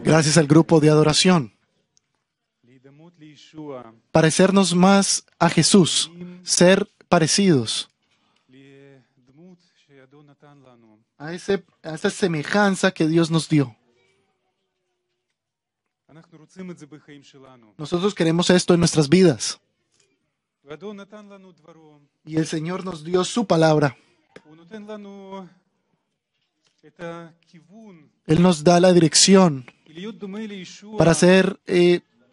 Gracias al grupo de adoración. Parecernos más a Jesús, ser parecidos a esa semejanza que Dios nos dio. Nosotros queremos esto en nuestras vidas. Y el Señor nos dio su palabra. Él nos da la dirección para ser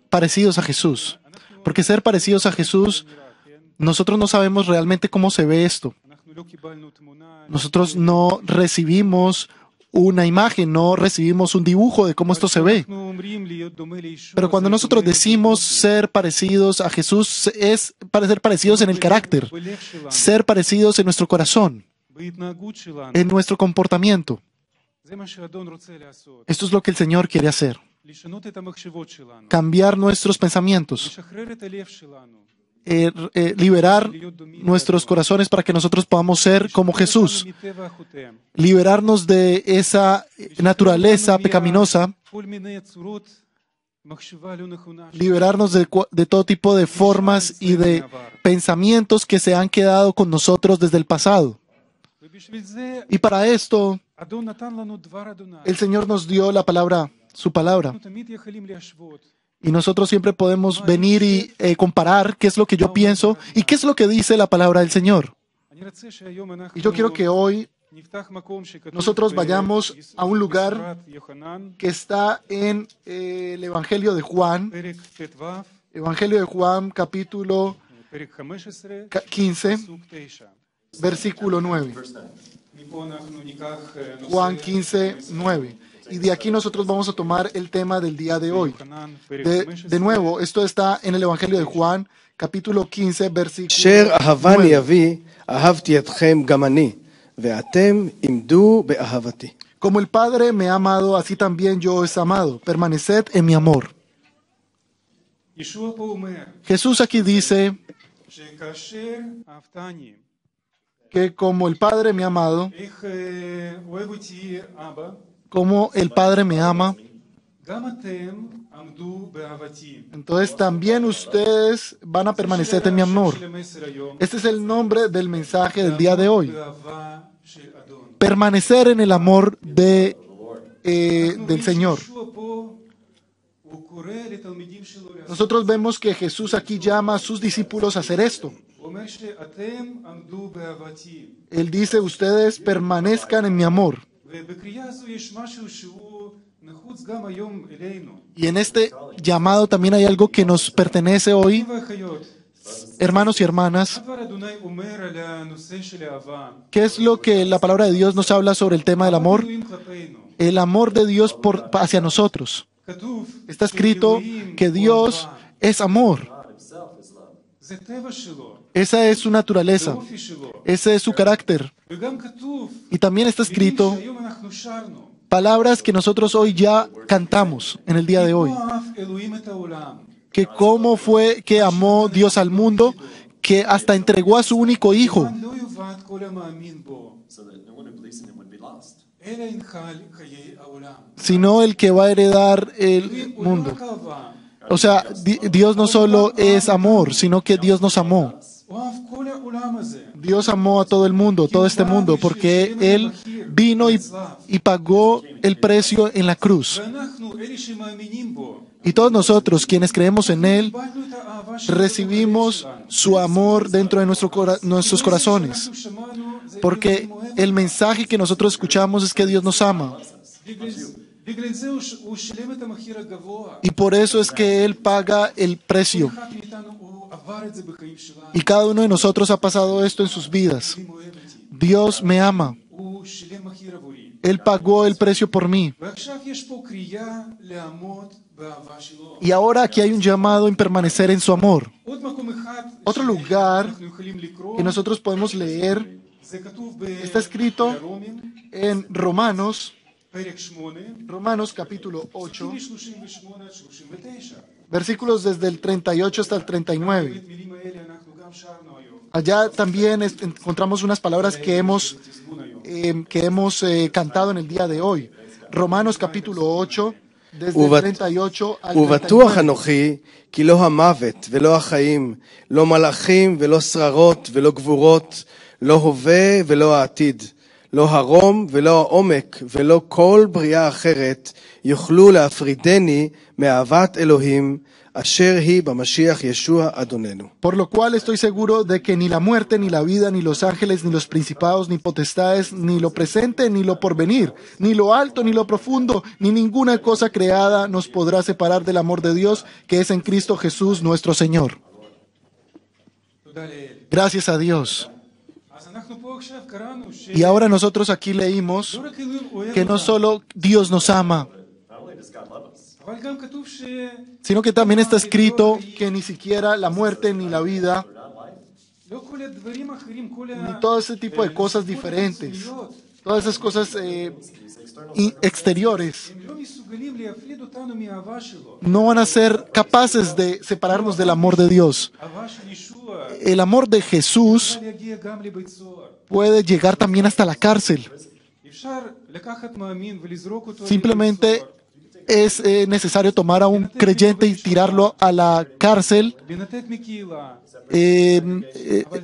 parecidos a Jesús. Porque ser parecidos a Jesús, nosotros no sabemos realmente cómo se ve esto. Nosotros no recibimos una imagen, no recibimos un dibujo de cómo esto se ve. Pero cuando nosotros decimos ser parecidos a Jesús, es para ser parecidos en el carácter, ser parecidos en nuestro corazón, en nuestro comportamiento. Esto es lo que el Señor quiere hacer. Cambiar nuestros pensamientos, liberar nuestros corazones para que nosotros podamos ser como Jesús, liberarnos de esa naturaleza pecaminosa, liberarnos de todo tipo de formas y de pensamientos que se han quedado con nosotros desde el pasado. Y para esto, el Señor nos dio la palabra, su palabra. Y nosotros siempre podemos venir y comparar qué es lo que yo pienso y qué es lo que dice la palabra del Señor. Y yo quiero que hoy nosotros vayamos a un lugar que está en el Evangelio de Juan. Evangelio de Juan, capítulo 15, versículo 9. Juan 15, 9. Y de aquí nosotros vamos a tomar el tema del día de hoy. De nuevo, esto está en el Evangelio de Juan, capítulo 15, versículo 9. Como el Padre me ha amado, así también yo os he amado. Permaneced en mi amor. Jesús aquí dice que como el Padre me ha amado, como el Padre me ama, entonces también ustedes van a permanecer en mi amor. Este es el nombre del mensaje del día de hoy. Permanecer en el amor del Señor. Nosotros vemos que Jesús aquí llama a sus discípulos a hacer esto. Él dice, ustedes permanezcan en mi amor. Y en este llamado también hay algo que nos pertenece hoy. Hermanos y hermanas, ¿qué es lo que la palabra de Dios nos habla sobre el tema del amor? El amor de Dios hacia nosotros. Está escrito que Dios es amor. Esa es su naturaleza. Ese es su carácter. Y también está escrito palabras que nosotros hoy ya cantamos en el día de hoy. Que cómo fue que amó Dios al mundo, que hasta entregó a su único hijo. Sino el que va a heredar el mundo. O sea, Dios no solo es amor, sino que Dios nos amó. Dios amó a todo el mundo, todo este mundo, porque Él vino y pagó el precio en la cruz. Y todos nosotros, quienes creemos en Él, recibimos su amor dentro de nuestros corazones. Porque el mensaje que nosotros escuchamos es que Dios nos ama. Y por eso es que Él paga el precio. Y cada uno de nosotros ha pasado esto en sus vidas. Dios me ama. Él pagó el precio por mí. Y ahora aquí hay un llamado en permanecer en su amor. Otro lugar que nosotros podemos leer está escrito en Romanos capítulo 8, versículos desde el 38 hasta el 39. Allá también encontramos unas palabras que hemos cantado en el día de hoy. Romanos capítulo 8, desde el 38 al ובטוח 39. אנוכי, כי לא המוות ולא החיים, לא מלאכים ולא שררות ולא גבורות, לא הווה ולא העתיד, לא הרום ולא העומק ולא כל בריאה אחרת, יוכלו להפרידני מאהבת אלוהים, אשר היא במשיח ישוע אדוננו. Por lo cual estoy seguro de que ni la muerte, ni la vida, ni los ángeles, ni los principados, ni potestades, ni lo presente, ni lo porvenir, ni lo alto, ni lo profundo, ni ninguna cosa creada nos podrá separar del amor de Dios que es en Cristo Jesús nuestro Señor. Gracias a Dios. Y ahora nosotros aquí leímos que no solo Dios nos ama, sino que también está escrito que ni siquiera la muerte ni la vida, ni todo ese tipo de cosas diferentes, todas esas cosas exteriores, no van a ser capaces de separarnos del amor de Dios. El amor de Jesús puede llegar también hasta la cárcel. Simplemente es necesario tomar a un creyente y tirarlo a la cárcel,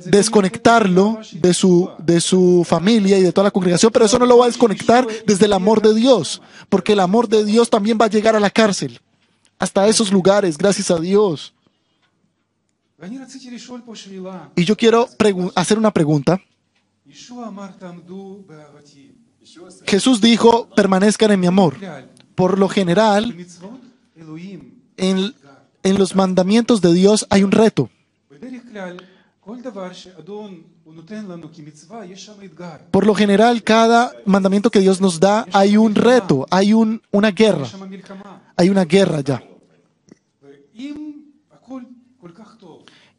desconectarlo de su familia y de toda la congregación, pero eso no lo va a desconectar desde el amor de Dios, porque el amor de Dios también va a llegar a la cárcel, hasta esos lugares, gracias a Dios. Y yo quiero hacer una pregunta. Jesús dijo, permanezcan en mi amor. Por lo general, en los mandamientos de Dios hay un reto. Por lo general, cada mandamiento que Dios nos da, hay un reto, hay una guerra. Hay una guerra ya.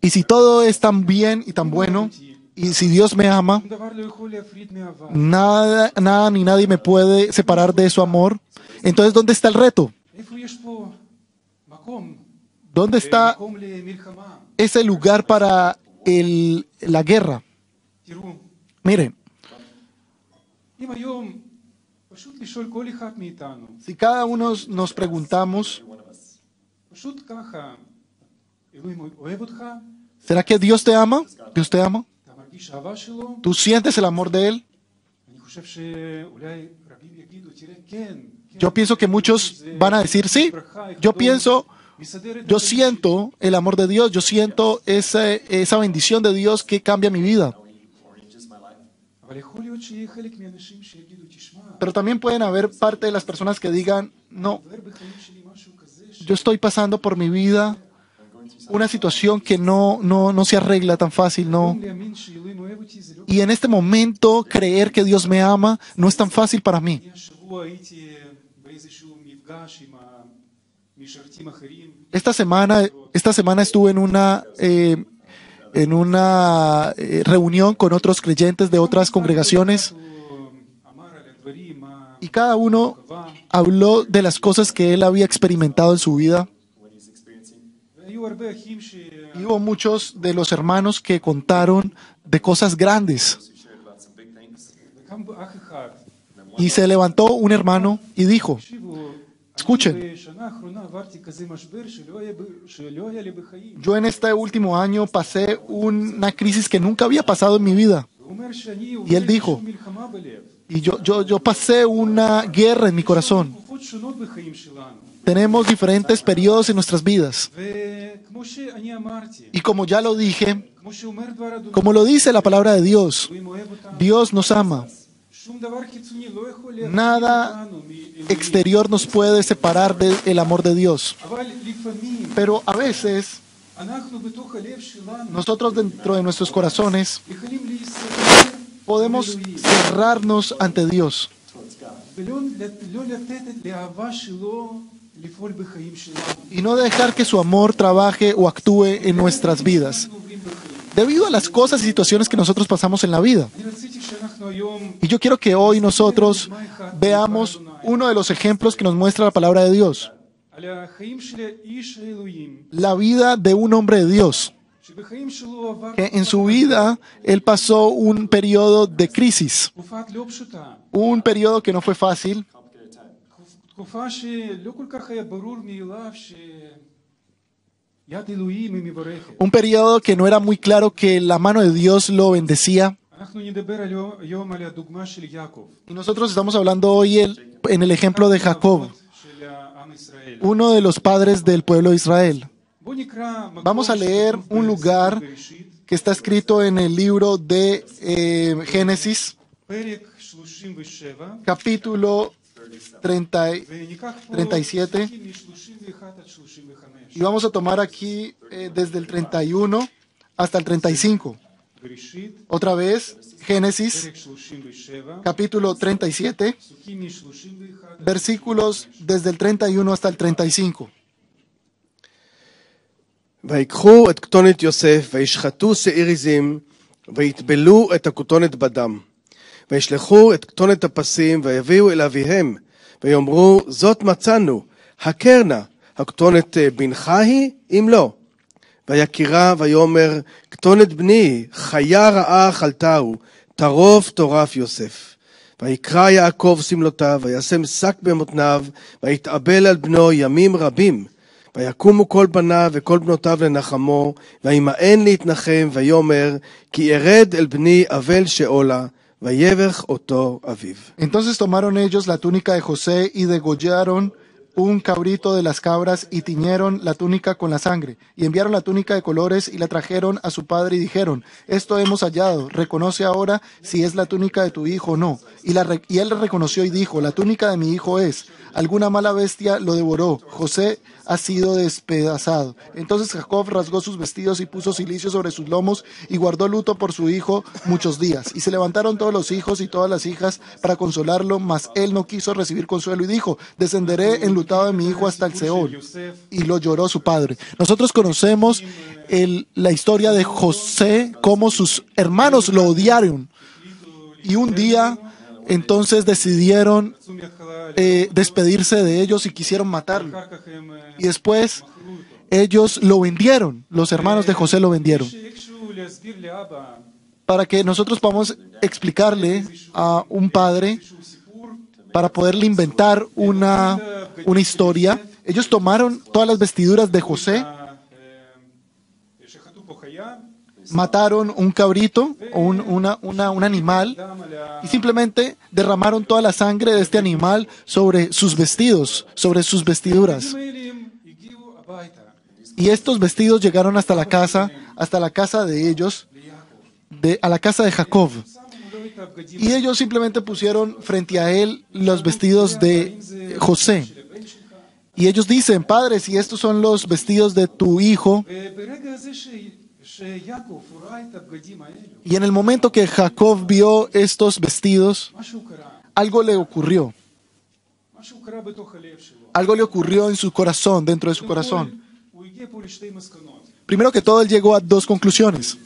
Y si todo es tan bien y tan bueno, y si Dios me ama, nada ni nadie me puede separar de su amor. Entonces, ¿dónde está el reto? ¿Dónde está ese lugar para la guerra? Miren, si cada uno nos preguntamos, ¿será que Dios te ama? ¿Dios te ama? ¿Tú sientes el amor de Él? Yo pienso que muchos van a decir, sí, yo siento el amor de Dios, yo siento esa bendición de Dios que cambia mi vida. Pero también pueden haber parte de las personas que digan, no, yo estoy pasando por mi vida una situación que no se arregla tan fácil, no. Y en este momento creer que Dios me ama no es tan fácil para mí. Esta semana estuve en una reunión con otros creyentes de otras congregaciones y cada uno habló de las cosas que él había experimentado en su vida. Y hubo muchos de los hermanos que contaron de cosas grandes. Y se levantó un hermano y dijo, escuchen, yo en este último año pasé una crisis que nunca había pasado en mi vida. Y él dijo, y yo pasé una guerra en mi corazón. Tenemos diferentes periodos en nuestras vidas. Y como ya lo dije, como lo dice la palabra de Dios, Dios nos ama. Nada exterior nos puede separar del amor de Dios. Pero a veces, nosotros dentro de nuestros corazones podemos cerrarnos ante Dios y no dejar que su amor trabaje o actúe en nuestras vidas, debido a las cosas y situaciones que nosotros pasamos en la vida. Y yo quiero que hoy nosotros veamos uno de los ejemplos que nos muestra la palabra de Dios. La vida de un hombre de Dios, que en su vida él pasó un periodo de crisis, un periodo que no fue fácil, תקופה שלא כל כך היה ברור מאליו שיד אלוהים היא מברכת. Un periodo que no era muy claro que la mano de Dios lo bendecía. אנחנו נדבר היום על הדוגמה של יעקב. Y nosotros estamos hablando hoy en el ejemplo de Jacob, של עם ישראל. uno de los padres del pueblo de Israel. בוא נקרא מקום Vamos a leer שכתוב un lugar בספר בראשית, que está escrito en el libro de Génesis, פרק 37, capítulo 30, וניקח פה 37, פסוקים מ-31 עד 35. y vamos a tomar aquí desde el 31 hasta el 35. בראשית, Otra vez, Génesis, פרק 37, capítulo 37, פסוקים מ-31 עד versículos desde el 31 hasta el 35. ויקחו את כתונת יוסף, וישחטו שעיר עזים, ויטבלו את הכתונת בדם. וישלחו את כתונת הפסים, ויביאו אל אביהם, ויאמרו, זאת מצאנו, הכר נא, הכתונת בנך היא, אם לא. ויקירה, ויאמר, כתונת בני, חיה רעה אכלתהו, טרוף טורף יוסף. ויקרא יעקב שמלותיו, וישם שק במותניו, ויתאבל על בנו ימים רבים. ויקומו כל בניו וכל בנותיו לנחמו, וימאן להתנחם, ויאמר, כי ארד אל בני אבל שאולה, ויבך אותו אביו. Entonces tomaron ellos la túnica de José y degollaron un cabrito de las cabras y tiñeron la túnica con la sangre, y enviaron la túnica de colores y la trajeron a su padre y dijeron, esto hemos hallado, reconoce ahora si es la túnica de tu hijo o no. Y él reconoció y dijo, la túnica de mi hijo es, alguna mala bestia lo devoró, José ha sido despedazado. Entonces Jacob rasgó sus vestidos y puso cilicio sobre sus lomos y guardó luto por su hijo muchos días. Y se levantaron todos los hijos y todas las hijas para consolarlo, mas él no quiso recibir consuelo y dijo, descenderé enlutado de mi hijo hasta el Seol. Y lo lloró su padre. Nosotros conocemos la historia de José, cómo sus hermanos lo odiaron. Y un día entonces decidieron despedirse de ellos y quisieron matarlo. Y después ellos lo vendieron, los hermanos de José lo vendieron. Para que nosotros podamos explicarle a un padre, para poderle inventar una historia, ellos tomaron todas las vestiduras de José, mataron un cabrito o un animal y simplemente derramaron toda la sangre de este animal sobre sus vestidos, sobre sus vestiduras. Y estos vestidos llegaron hasta la casa de ellos, a la casa de Jacob. Y ellos simplemente pusieron frente a él los vestidos de José. Y ellos dicen, padre, si estos son los vestidos de tu hijo. Y en el momento que Jacob vio estos vestidos, algo le ocurrió. Algo le ocurrió en su corazón, dentro de su corazón. Primero que todo, él llegó a dos conclusiones.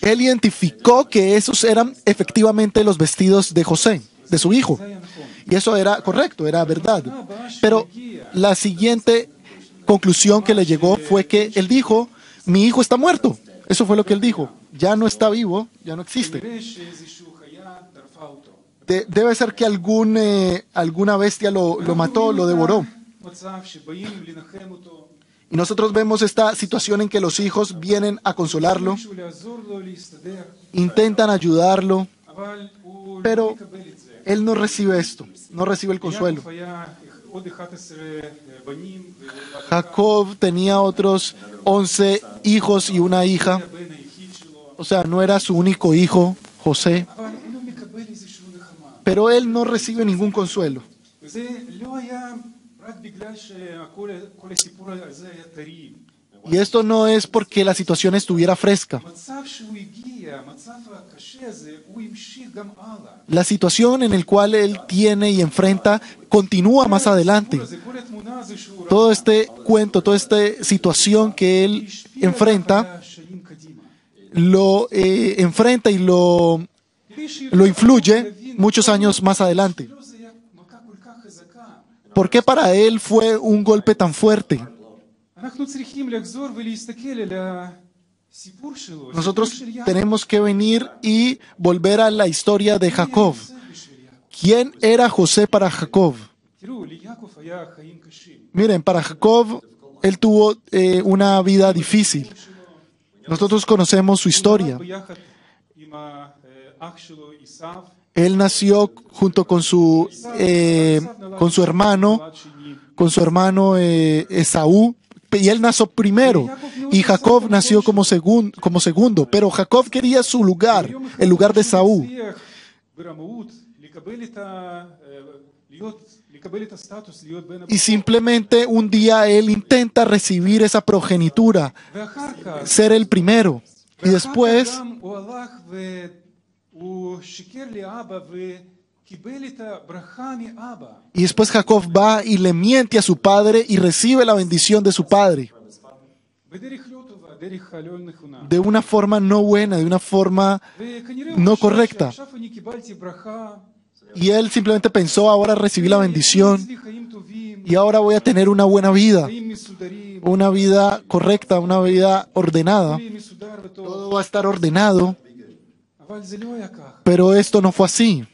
Él identificó que esos eran efectivamente los vestidos de José, de su hijo. Y eso era correcto, era verdad. Pero la siguiente conclusión que le llegó fue que él dijo, mi hijo está muerto. Eso fue lo que él dijo. Ya no está vivo, ya no existe. Debe ser que alguna bestia lo mató, lo devoró. Y nosotros vemos esta situación en que los hijos vienen a consolarlo, intentan ayudarlo, pero él no recibe esto, no recibe el consuelo. Jacob tenía otros 11 hijos y una hija, o sea, no era su único hijo, José, pero él no recibe ningún consuelo. Y esto no es porque la situación estuviera fresca. La situación en la cual él tiene y enfrenta continúa más adelante. Todo este cuento, toda esta situación que él enfrenta, lo enfrenta y lo influye muchos años más adelante. ¿Por qué para él fue un golpe tan fuerte? סיפור שלו, nosotros סיפור של יעקב. tenemos que venir y volver a la historia de Jacob. זה בשביל יעקב. ¿Quién era José para Jacob? תראו, ליעקב היה חיים קשים. Miren, para Jacob, él tuvo una vida difícil. Nosotros conocemos su historia. הוא נולד ביחד עם האח שלו עשיו. Él nació junto con su hermano Esaú, y él nació primero, y Jacob nació como segundo, pero Jacob quería su lugar, el lugar de Esaú. Y simplemente un día él intenta recibir esa progenitura, ser el primero, y después Jacob va y le miente a su padre y recibe la bendición de su padre. De una forma no buena, de una forma no correcta. Y él simplemente pensó, ahora recibí la bendición y ahora voy a tener una buena vida, una vida correcta, una vida ordenada. Todo va a estar ordenado. Pero esto no fue así.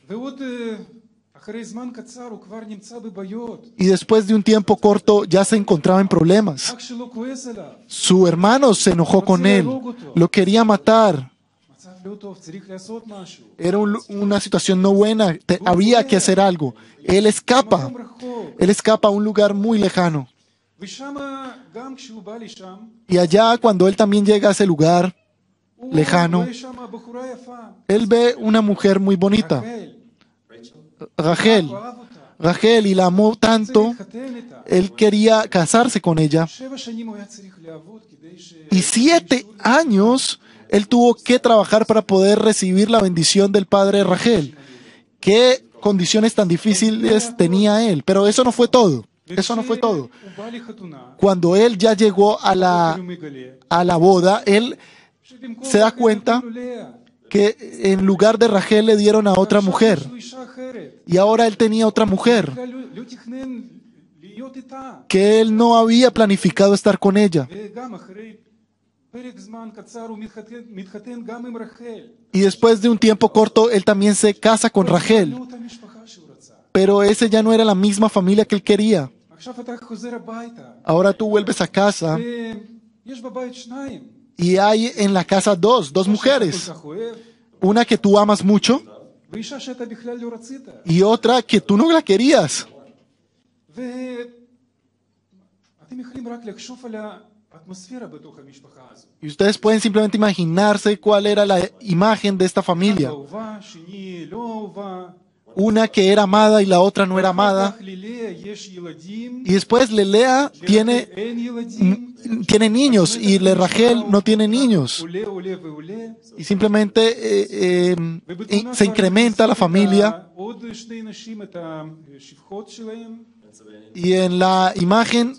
Y después de un tiempo corto ya se encontraba en problemas. Su hermano se enojó con él, lo quería matar. Era una situación no buena, había que hacer algo. Él escapa a un lugar muy lejano. Y allá, cuando él también llega a ese lugar lejano, él ve una mujer muy bonita, Rachel, y la amó tanto, él quería casarse con ella. Y 7 años él tuvo que trabajar para poder recibir la bendición del padre de Rachel. Qué condiciones tan difíciles tenía él. Pero eso no fue todo. Eso no fue todo. Cuando él ya llegó a la boda, él se da cuenta que en lugar de Rachel le dieron a otra mujer. Y ahora él tenía otra mujer que él no había planificado estar con ella. Y después de un tiempo corto, él también se casa con Rachel. Pero ese ya no era la misma familia que él quería. Ahora tú vuelves a casa y hay en la casa dos mujeres. Una que tú amas mucho y otra que tú no la querías. Y ustedes pueden simplemente imaginarse cuál era la imagen de esta familia. Una que era amada y la otra no era amada. Y después Lea tiene niños y Rachel no tiene niños. Y simplemente se incrementa la familia. Y en la imagen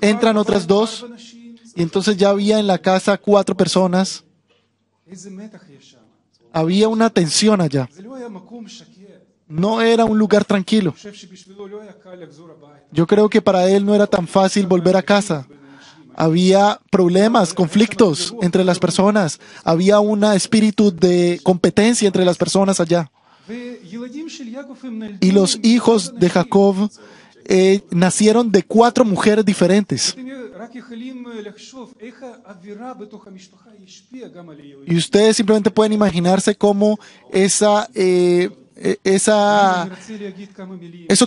entran otras 2. Y entonces ya había en la casa 4 personas. Había una tensión allá. No era un lugar tranquilo. Yo creo que para él no era tan fácil volver a casa. Había problemas, conflictos entre las personas. Había un espíritu de competencia entre las personas allá. Y los hijos de Jacob nacieron de 4 mujeres diferentes. Y ustedes simplemente pueden imaginarse cómo eso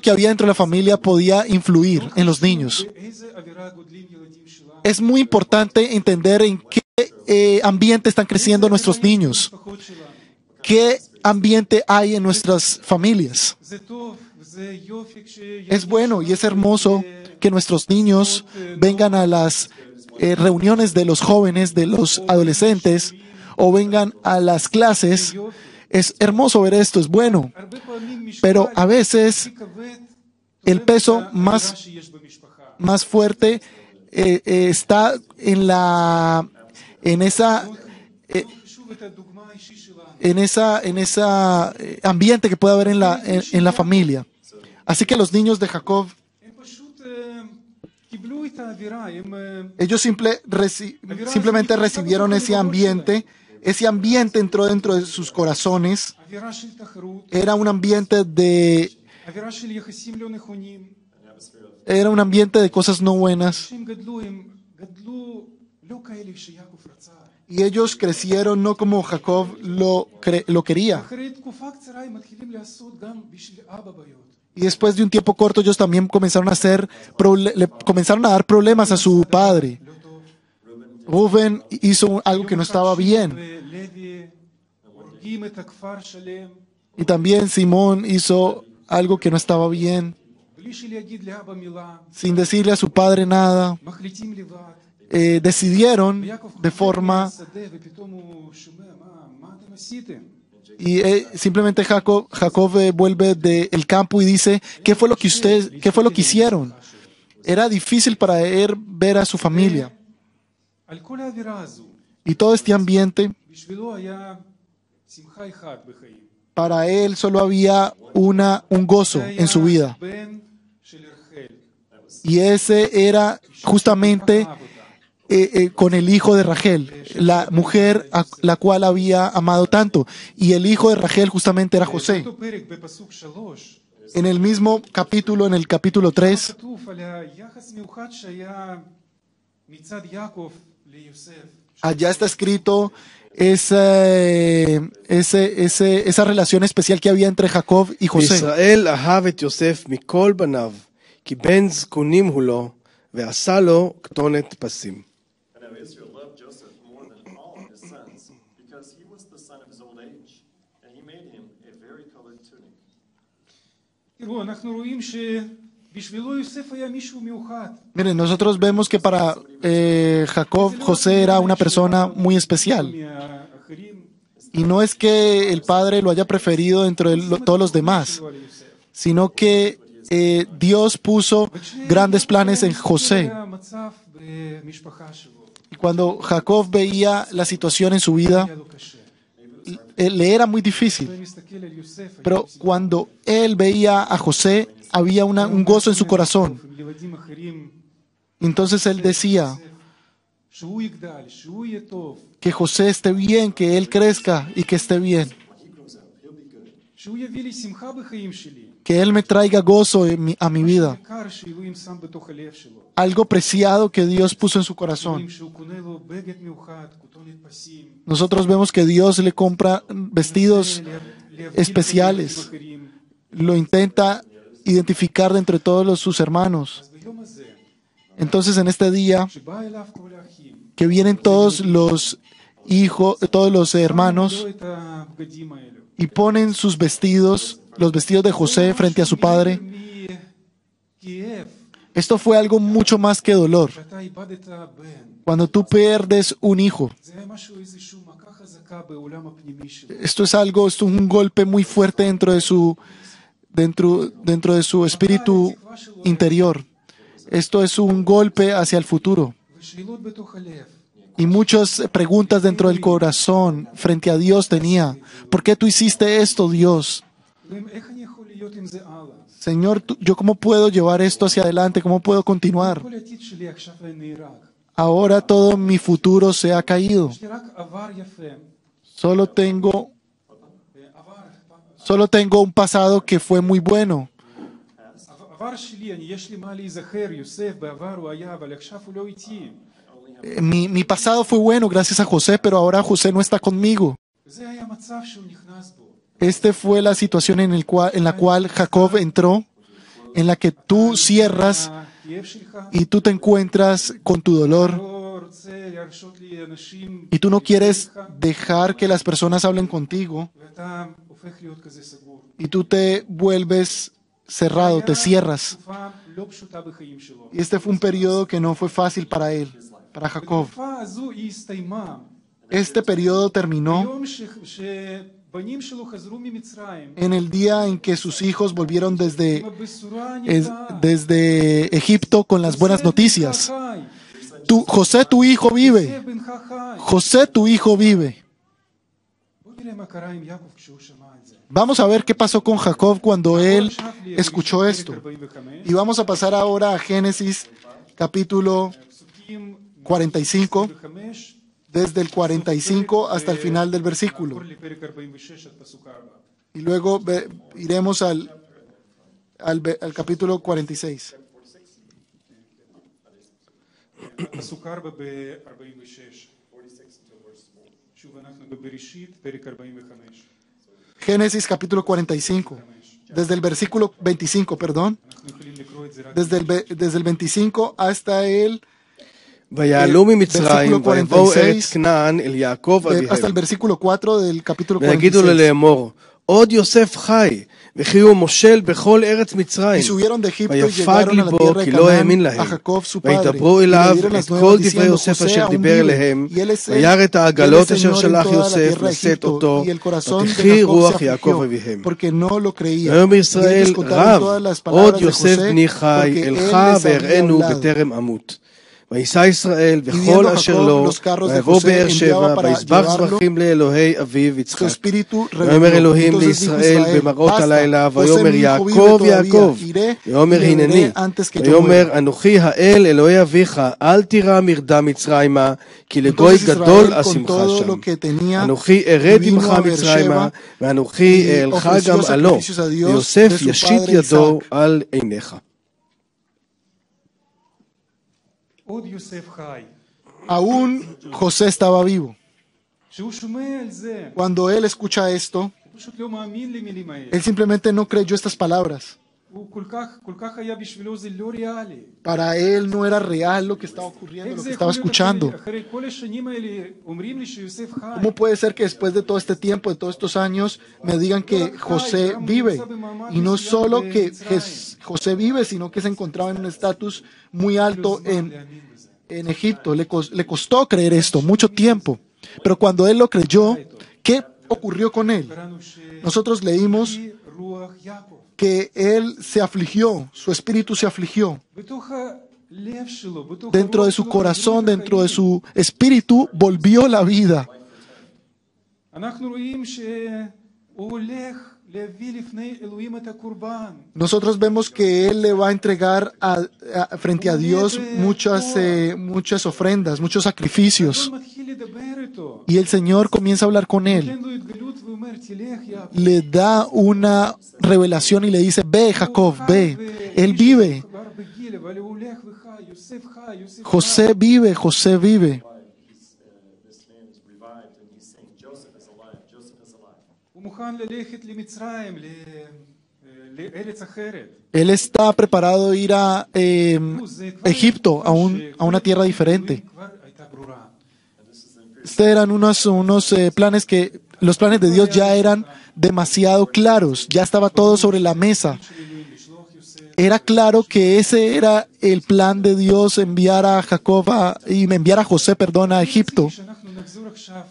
que había dentro de la familia podía influir en los niños. Es muy importante entender en qué ambiente están creciendo nuestros niños. ¿Qué ambiente hay en nuestras familias? Es bueno y es hermoso que nuestros niños vengan a las reuniones de los jóvenes, de los adolescentes, o vengan a las clases. Es hermoso ver esto, es bueno. Pero a veces el peso más fuerte está en ese ambiente que puede haber en la familia. Así que los niños de Jacob Ellos simplemente recibieron ese ambiente entró dentro de sus corazones. Era un ambiente de cosas no buenas. Y ellos crecieron no como Jacob lo quería. Y después de un tiempo corto, ellos también comenzaron a dar problemas a su padre. Rubén hizo algo que no estaba bien. Y también Simón hizo algo que no estaba bien. Sin decirle a su padre nada. Decidieron de forma... Y simplemente Jacob vuelve del campo y dice, ¿qué fue lo que hicieron? Era difícil para él ver a su familia. Y todo este ambiente, para él solo había un gozo en su vida. Y ese era justamente con el hijo de Rachel, la mujer a la cual había amado tanto. Y el hijo de Rachel justamente era José. En el mismo capítulo, en el capítulo 3, allá está escrito esa relación especial que había entre Jacob y José. Israel ahav et Yosef mikol banav, ki ben zkunim hu lo, ve'asa lo ktonet pasim. Israel loved Joseph more than all his sons, because he was the son of his old age, and he made him a varicolored tunic. Miren, nosotros vemos que para Jacob, José era una persona muy especial. Y no es que el padre lo haya preferido entre todos los demás, sino que Dios puso grandes planes en José. Y cuando Jacob veía la situación en su vida, le era muy difícil. Pero cuando él veía a José, había un gozo en su corazón. Entonces él decía que José esté bien, que él crezca y que esté bien. Que él me traiga gozo a mi vida. Algo preciado que Dios puso en su corazón. Nosotros vemos que Dios le compra vestidos especiales. Lo intenta identificar de entre todos sus hermanos. Entonces en este día que vienen todos los hijos, todos los hermanos y ponen sus vestidos, los vestidos de José frente a su padre. Esto fue algo mucho más que dolor. Cuando tú pierdes un hijo, esto es un golpe muy fuerte dentro de su espíritu interior. Esto es un golpe hacia el futuro. Y muchas preguntas dentro del corazón frente a Dios tenía. ¿Por qué tú hiciste esto, Dios? Señor, ¿yo cómo puedo llevar esto hacia adelante? ¿Cómo puedo continuar? Ahora todo mi futuro se ha caído. Solo tengo un pasado que fue muy bueno. Mi pasado fue bueno gracias a José, pero ahora José no está conmigo. Esta fue la situación en la cual Jacob entró, en la que tú cierras y tú te encuentras con tu dolor y tú no quieres dejar que las personas hablen contigo y tú te vuelves cerrado, te cierras. Y este fue un periodo que no fue fácil para él, para Jacob. Este periodo terminó en el día en que sus hijos volvieron desde Egipto con las buenas noticias. José, tu hijo vive. José, tu hijo vive. Vamos a ver qué pasó con Jacob cuando él escuchó esto. Y vamos a pasar ahora a Génesis capítulo פסוקים 45, 25, desde el 45 hasta el final del versículo. נעבור לפרק 46 עד פסוק 4. Y luego iremos al capítulo 46. פסוק 4 ב-46. שוב, אנחנו בבראשית, פרק 45. Génesis capítulo 45, desde el versículo 25, perdón, אנחנו יכולים לקרוא את זה רק desde el 25 hasta el ויעלו ממצרים, versículo ויבואו 46, ארץ כנען אל יעקב hasta el אביהם, versículo 4 del capítulo ויגידו לו 46. לאמור, עוד יוסף חי, וכי הוא מושל בכל ארץ מצרים. Y subieron de Egipto y ויפג llegaron a la ליבו, tierra de כי לא האמין Canaán a להם. Jacob su padre. וידברו Y le אליו dieron את las כל nuevas דברי diciendo, יוסף José אשר aún דיבר vive, אליהם, y él es וירא את él es העגלות אשר Señor en שלח toda la יוסף tierra de לשאת Egipto, אותו, y el corazón de ותחי Jacob se רוח יעקב afligió, אביהם. porque no lo creía. ויאמר Y ישראל, ellos contaron רב, todas las עוד palabras de יוסף José, בני חי, porque él אלך les había והראנו hablado. בטרם אמות. ויישא ישראל Y וכל viendo אשר Jacob לו, los carros de ויבוא José, באר enviaba שבע, para ויזבח llevarlo. זבחים לאלוהי אביו Su יצחק. espíritu ויאמר reveló. אלוהים Entonces dijo לישראל Israel, במראות basta, הלילה, José ויאמר mi hijo vive יעקב todavía, יעקב, iré y ויאמר le הנני, veré antes que yo ויאמר muera. אנוכי האל אלוהי אביך, אל תירא מרדה מצרימה, כי לגוי Entonces גדול Israel con אשימך todo שם. lo que tenía אנוכי ארד vino עמך a מצרימה, Beersheba ואנוכי y אעלך ofreció גם עלו, sacrificios a Dios ויוסף de su ישית padre ידו Isaac. על עיניך. עוד יוסף חי. Aún José estaba vivo. כשהוא שומע על זה, Cuando él escucha esto, הוא פשוט לא מאמין למילים האלה. él simplemente no creyó estas palabras. הוא כל כך היה בשבילו זה לא ריאלי. Para él no era real lo que estaba ocurriendo, איך lo זה que יכול estaba להיות escuchando. אחרי כל השנים האלה אומרים לי שיוסף חי. ¿Cómo puede ser que después de todo este tiempo, de todos estos años, me digan que José vive? Y no solo que José vive, sino que se encontraba en un estatus muy alto en Egipto. Le costó creer esto, mucho tiempo. Pero cuando él lo creyó, ¿qué ocurrió con él? קראנו ש... Nosotros leímos רוח יעקב. que él se afligió, su espíritu se afligió. בתוך הלב שלו, בתוך Dentro de הרוח su שלו, corazón, חזרו את dentro de החיים. su espíritu, volvió la vida. אנחנו רואים שהוא הולך להביא לפני אלוהים את הקורבן. Nosotros vemos que él le va a entregar frente a Dios muchas ofrendas, muchos sacrificios. הוא מתחיל לדבר איתו. Y el Señor comienza a hablar con él. נותן לו התגלות ואומר, תלך יעקב. Le da una revelación y le dice, ve Jacob, ve. Él vive. כבר בגיל, אבל הוא הולך וחי, יוסף חי, יוסף חי. José vive, José vive. This man is revived and he's saying, Joseph is alive, Joseph is alive. הוא מוכן ללכת למצרים, לארץ אחרת. Él está preparado a ir a Egipto, a una tierra diferente. כבר הייתה ברורה. Estos eran unos planes que, los planes de Dios ya eran demasiado claros, ya estaba todo sobre la mesa. Era claro que ese era el plan de Dios, enviar a José, a Egipto. שאנחנו נחזור עכשיו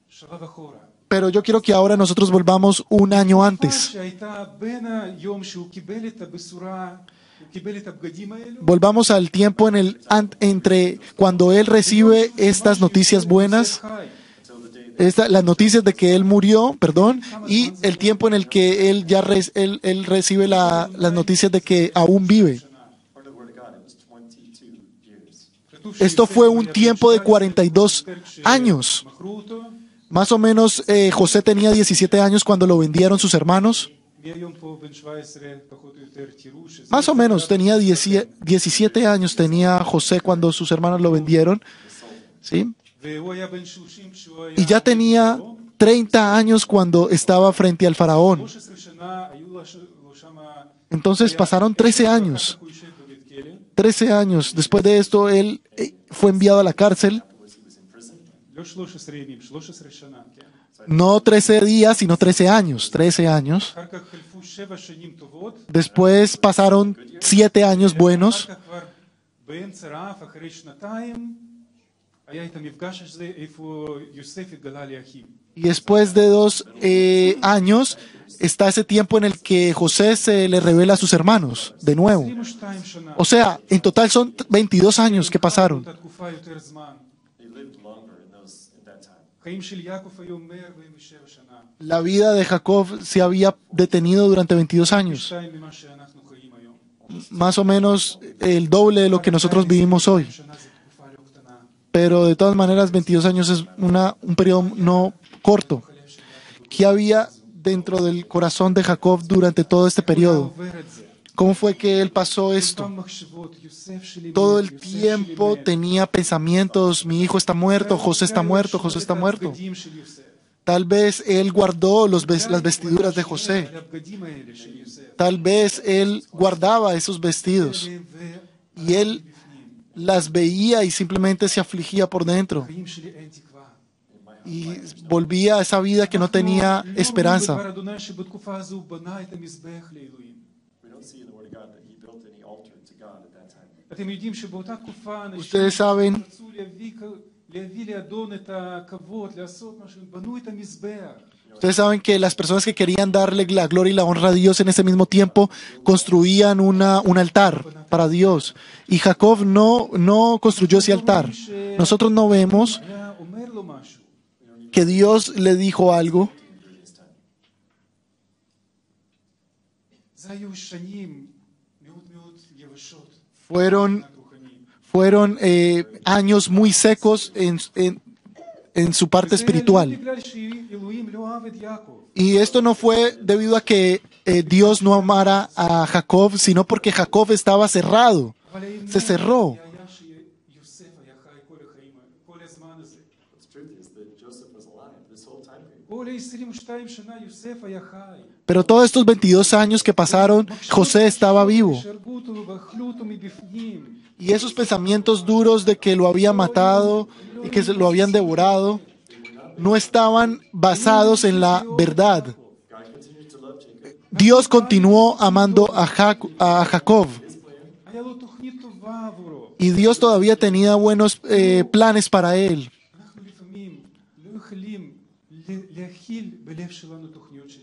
שלב אחורה. Pero yo quiero que ahora nosotros volvamos un año antes. שהייתה בין היום שהוא קיבל את הבשורה, הוא קיבל את הבגדים האלו, Volvamos al tiempo entre cuando él recibe estas noticias buenas, las noticias de que él murió, y el tiempo en el que él ya él recibe las noticias de que aún vive. According to the word of God, it was 22 years. Esto fue un tiempo de 42 años. מכרו אותו, Más o menos José tenía 17 años cuando lo vendieron sus hermanos. מהיום פה בן 17, פחות או יותר, תראו שזה... Más o menos tenía 17 años tenía José cuando sus hermanos lo vendieron. ¿Sí? והוא היה בן 30 כשהוא היה... Y ya tenía 30 años cuando estaba frente al faraón. 13 שנה היו לו שם... Entonces pasaron 13 años. הוא יושב בבית כלא, 13 años. Después de esto, él fue enviado a la cárcel. לא 13 ימים, 13 שנה, כן? No 13 días, sino 13 años. 13 años. אחר כך חלפו 7 שנים טובות, Después pasaron 7 años buenos. אחר כך כבר באמצע רעב, אחרי שנתיים, היה את המפגש הזה, איפה יוסף התגלה לאחיו. Y después de 2 años, está ese tiempo en el que José se le revela a sus hermanos, de nuevo. 22 שנה. O sea, en total son 22 años que pasaron. אותה תקופה יותר זמן. They lived longer in that time. החיים של יעקב היו 147 שנה. La vida de Jacob se había detenido durante 22 años. 2 ממה שאנחנו חיים היום. más o menos el doble de lo que nosotros vivimos hoy. שנה זו תקופה לא קטנה. Pero de todas maneras, 22 años es un periodo no corto. ¿Qué había dentro del corazón de Jacob durante todo este periodo? עובר את זה. ¿Cómo fue que él pasó esto? אותם מחשבות, יוסף שלי Todo מת, el יוסף שלי tiempo מת. tenía pensamientos, mi hijo está muerto, José está muerto, José está muerto. הבגדים של יוסף. Tal vez él guardó las vestiduras de José. על הבגדים האלה של יוסף. Tal vez él guardaba esos vestidos y él las veía y simplemente se afligía por dentro בחיים שלי אין תקווה. y volvía a esa vida que no tenía אנחנו לא esperanza. רואים בדבר אדוני שבתקופה הזו הוא בנה את המזבח לאלוהים. We don't see in the Word of God that he built any altar to God at that time. אתם יודעים שבאותה תקופה אנשים Ustedes saben רצו להביא לאדון את הכבוד, לעשות משהו, בנו את המזבח. Ustedes saben que las personas que querían darle la gloria y la honra a Dios en ese mismo tiempo construían un altar para Dios. Y Jacob no construyó ese altar. Nosotros no vemos היה אומר לו משהו. que Dios le dijo algo. זה היו שנים מאוד מאוד יבשות. Fueron años muy secos en su parte זה לא espiritual. בגלל שאלוהים לא אהב את יעקב. Y esto no fue debido a que Dios no amara a Jacob, sino porque Jacob estaba cerrado. אבל האמת Se cerró. היה שיוסף היה חי כל החיים, כל הזמן הזה. But the truth is that Joseph was alive this whole time period. כל 22 שנה יוסף היה חי. Pero todos estos 22 años que pasaron, José estaba vivo. שהרגו אותו ואכלו אותו מבפנים. Y esos pensamientos duros de que lo había matado y que lo habían devorado, no estaban basados en la verdad. God continued to love Jacob. Dios continuó amando a Jacob. היה לו תוכנית טובה עבורו. Y Dios todavía tenía buenos planes para él. אנחנו לפעמים לא יכולים להכיל בלב שלנו תוכניות של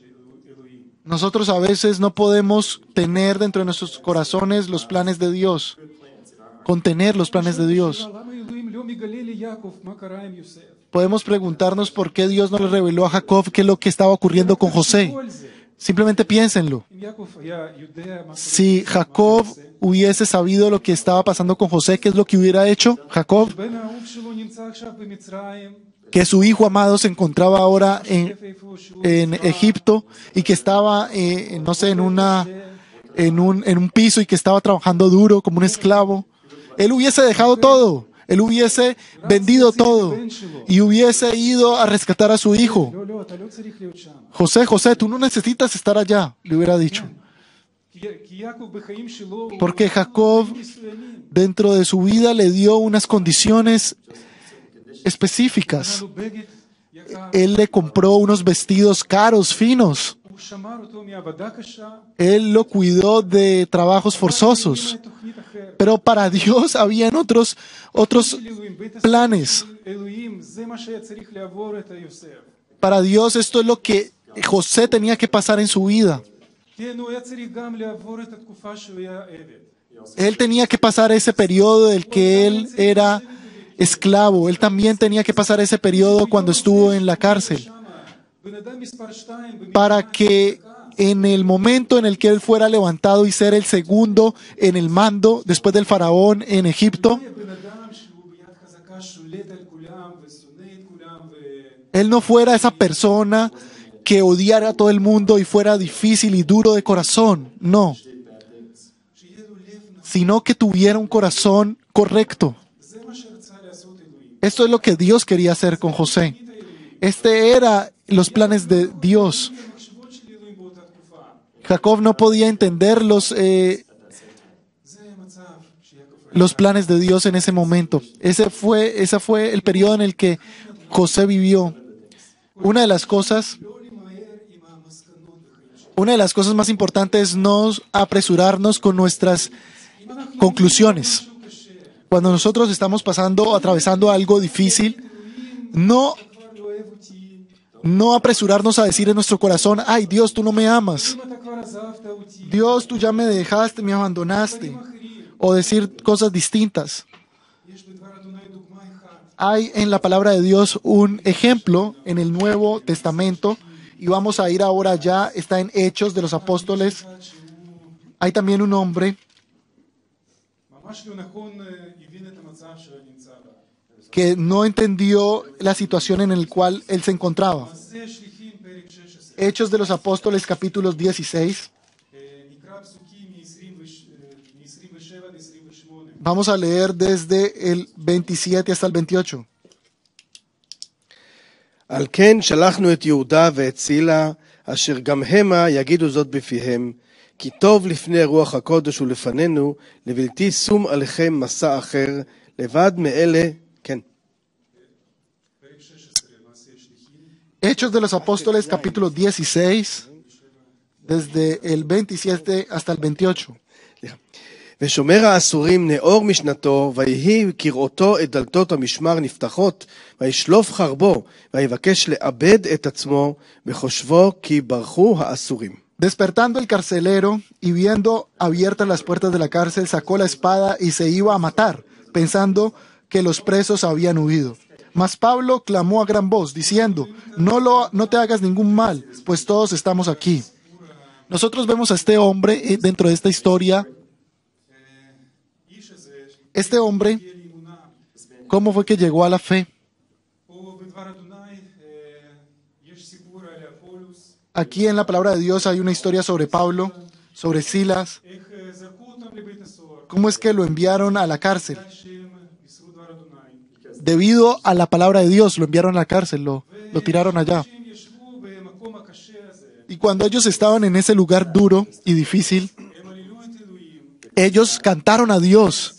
אלוהים. Nosotros a veces no podemos tener dentro de nuestros corazones los planes de Dios, contener los planes de Dios. למה אלוהים לא מגלה ליעקב מה קרה עם יוסף? Podemos preguntarnos por qué Dios no le reveló a Jacob qué es lo que estaba ocurriendo con José. תחשבו על זה. Simplemente piénsenlo. אם יעקב היה יודע מה Si Jacob hubiese sabido lo que estaba pasando con José, ¿qué es lo que hubiera hecho Jacob? בן האהוב שלו נמצא עכשיו במצרים, Que su hijo amado se encontraba ahora איפה שהוא en Egipto y que estaba, no sé, en un piso y que estaba trabajando duro como un esclavo. Él hubiese dejado todo. Él hubiese vendido todo y hubiese ido a rescatar a su hijo. לא, אתה לא צריך להיות שם. José, José, tú no necesitas estar allá, le hubiera dicho. כי יעקב בחיים שלו, הוא Porque בחר Jacob, דברים מסוימים. dentro de su vida, le dio unas condiciones específicas. לו בגד יקר, Él le compró unos vestidos caros, finos. הוא שמר אותו מעבודה קשה, Él lo cuidó de trabajos forzosos. תוכנית אחרת. Pero para Dios habían otros אלוהים, בית הספר planes. של אלוהים, זה מה שהיה צריך לעבור את יוסף. Para Dios esto es lo que José tenía que pasar en su vida. כן, הוא היה צריך גם לעבור את התקופה שהוא היה עבד. Él tenía que pasar ese periodo del que él era esclavo. Él también tenía que pasar ese periodo cuando estuvo en la cárcel. בן אדם מספר 2 Para que en el momento en el que él fuera levantado y ser el segundo en el mando después del faraón en Egipto, בן אדם שהוא ביד חזקה שולט על כולם ושונא את כולם él no fuera esa persona que odiara a todo el mundo y fuera difícil y duro de corazón, no, שיהיה לו לב נקי. sino que tuviera un corazón correcto. זה מה שרצה לעשות אלוהים. Esto es lo que Dios quería hacer con José. Este era los planes de Dios. המחשבות של אלוהים באותה תקופה. Jacob no podía entender זה המצב שיעקב היה. los planes de Dios en ese momento. Ese fue el periodo en el que José vivió. Una de las cosas לא למהר עם המסקנות בחיים שלנו. Una de las cosas más importantes es no apresurarnos con nuestras conclusiones. משהו קשה. Cuando nosotros estamos atravesando algo difícil, no כבר לא אוהב אותי. no apresurarnos a decir en nuestro corazón, ay Dios, tú no me amas. אם אתה כבר עזבת אותי. Dios, tú ya me dejaste, me abandonaste. אחרים. O decir cosas distintas. יש בדבר אדוני דוגמה אחת. Hay en la palabra de Dios un ejemplo en el Nuevo Testamento y vamos a ir ahora ya, está en Hechos de los Apóstoles. Hay también un hombre ממש לא נכון הבין את המצב שנמצא בה. que no entendió la situación en la cual él se encontraba. מעשה השליחים, פרק 16. Hechos de los Apóstoles, capítulos 16. נקרא פסוקים מ-27 עד 28. Vamos a leer desde el 27 hasta el 28. על כן שלחנו את יהודה ואת צילה, אשר גם המה יגידו זאת בפיהם, כי טוב לפני רוח הקודש ולפנינו, לבלתי שום עליכם מסע אחר, לבד מאלה, כן. פרק 16, מעשה השליחים. Hechos de los Apóstoles, capítulo 16, desde el 27 hasta el 28. ושומר האסורים נאור משנתו, ויהי כראותו את דלתות המשמר נפתחות, וישלוף חרבו, ויבקש לאבד את עצמו, בחושבו כי ברחו האסורים. Despertando el carcelero y viendo abiertas las puertas de la cárcel, sacó la espada y se iba a matar, pensando que los presos habían huido. Mas Pablo clamó a gran voz, diciendo, no te hagas ningún mal, pues todos estamos aquí. Nosotros vemos a este hombre dentro de esta historia. Este hombre, ¿cómo fue que llegó a la fe? פה בדבר אדוני יש סיפור על הפולוס, Aquí en la palabra de Dios hay una historia sobre Pablo, sobre Silas, איך זרקו אותם לבית הסוהר, cómo es que lo enviaron a la cárcel. בגלל שהם בישרו דבר אדוני. Debido a la palabra de Dios, lo enviaron a la cárcel, lo tiraron allá. שהם ישבו במקום הקשה הזה, Y cuando ellos estaban en ese lugar duro y difícil, הם עללו את אלוהים, ellos cantaron a Dios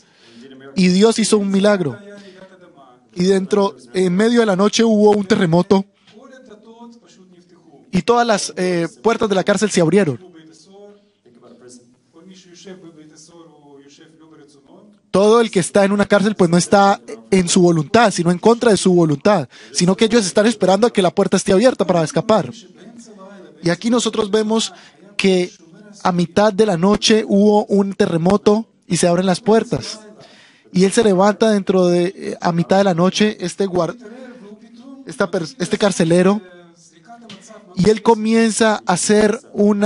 y Dios hizo un milagro. היה רעידת אדמה, Y dentro, en medio de la noche hubo un terremoto כל הדלתות פשוט נפתחו. y todas las puertas de la cárcel se abrieron. בבית הסוהר, כל מי שיושב בבית הסוהר הוא יושב לא ברצונו, Todo el que está en una cárcel pues no está en su voluntad, sino en contra de su voluntad, sino que ellos están esperando a que la puerta esté abierta para escapar. Y aquí nosotros vemos que a mitad de la noche hubo un terremoto y se abren las puertas. Y él se levanta dentro de, a mitad de la noche, este carcelero, y él comienza a hacer un